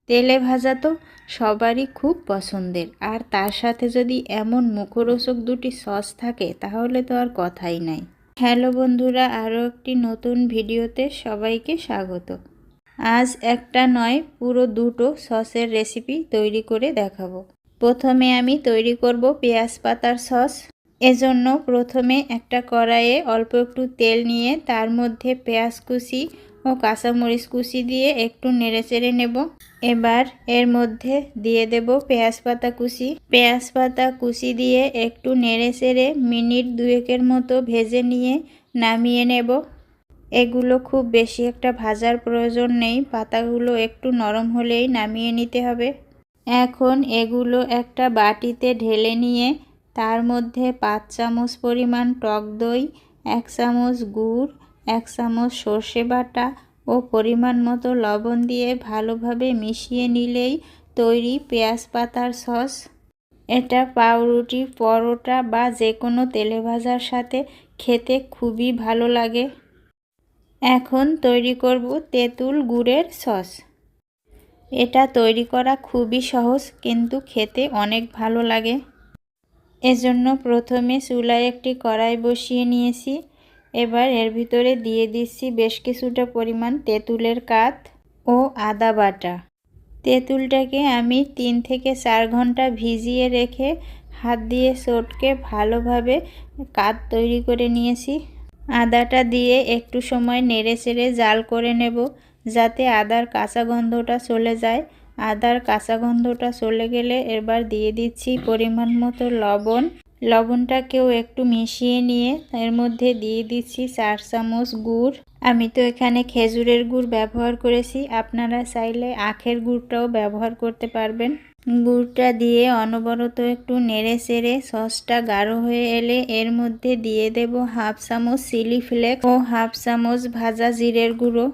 তেলে ভাজা তো সবারই খুব পছন্দের, আর তার সাথে যদি এমন মুখরোচক দুটি সস থাকে তাহলে তো আর কথাই নাই। হ্যালো বন্ধুরা, আরও একটি নতুন ভিডিওতে সবাইকে স্বাগত। আজ একটা নয়, পুরো দুটো সসের রেসিপি তৈরি করে দেখাবো। প্রথমে আমি তৈরি করব পেঁয়াজ পাতার সস। এজন্য প্রথমে একটা কড়াইয়ে অল্প একটু তেল নিয়ে তার মধ্যে পেঁয়াজ কুচি ও কাঁচামরিচ কুচি দিয়ে একটু নেড়েচেড়ে নেব। এবার এর মধ্যে দিয়ে দেব পেঁয়াজ পাতা কুচি। পেঁয়াজ পাতা কুচি দিয়ে একটু নেড়েচেড়ে মিনিট দুয়েকের মতো ভেজে নিয়ে নামিয়ে নেব। এগুলো খুব বেশি একটা ভাজার প্রয়োজন নেই, পাতাগুলো একটু নরম হলেই নামিয়ে নিতে হবে। এখন এগুলো একটা বাটিতে ঢেলে নিয়ে তার মধ্যে 5 চামচ পরিমাণ টক দই, 1 চামচ গুড়, 1 চামচ সর্ষে বাটা ও পরিমাণ মতো লবণ দিয়ে ভালোভাবে মিশিয়ে নিলেই তৈরি পেঁয়াজ পাতার সস। এটা পাউরুটি, পরোটা বা যে কোনো তেলে ভাজার সাথে খেতে খুবই ভালো লাগে। এখন তৈরি করব তেঁতুল গুড়ের সস। এটা তৈরি করা খুবই সহজ, কিন্তু খেতে অনেক ভালো লাগে। এজন্য প্রথমে চুলায় একটি কড়াই বসিয়ে নিয়েছি। এবার এর ভিতরে দিয়ে দিচ্ছি বেশ কিছুটা পরিমাণ তেঁতুলের কাঠ ও আদা বাটা। তেঁতুলটাকে আমি 3 থেকে 4 ঘন্টা ভিজিয়ে রেখে হাত দিয়ে চটকে ভালোভাবে কাঠ তৈরি করে নিয়েছি। আদাটা দিয়ে একটু সময় নেড়েচেড়ে জাল করে নেব, যাতে আদার কাঁচা গন্ধটা চলে যায়। আদার কাঁচা গন্ধটা চলে গেলে এবার দিয়ে দিচ্ছি পরিমাণ মতো লবণ। লবণটাকেও একটু মিশিয়ে নিয়ে এর মধ্যে দিয়ে দিচ্ছি 4 চামচ গুড়। আমি তো এখানে খেজুরের গুড় ব্যবহার করেছি, আপনারা চাইলে আখের গুড়টাও ব্যবহার করতে পারবেন। গুড়টা দিয়ে অনবরত একটু নেড়েচেড়ে সসটা গাঢ় হয়ে এলে এর মধ্যে দিয়ে দেব 1/2 চামচ চিলি ফ্লেক্স ও 1/2 চামচ ভাজা জিরের গুঁড়ো।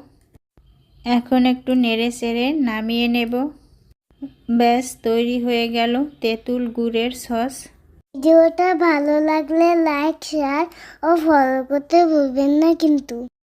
এখন একটু নেড়েচেড়ে নামিয়ে নেব। ব্যাস, তৈরি হয়ে গেল তেঁতুল গুড়ের সস। ভিডিওটা ভালো লাগলে লাইক, শেয়ার ও ফলো করতে ভুলবেন না কিন্তু।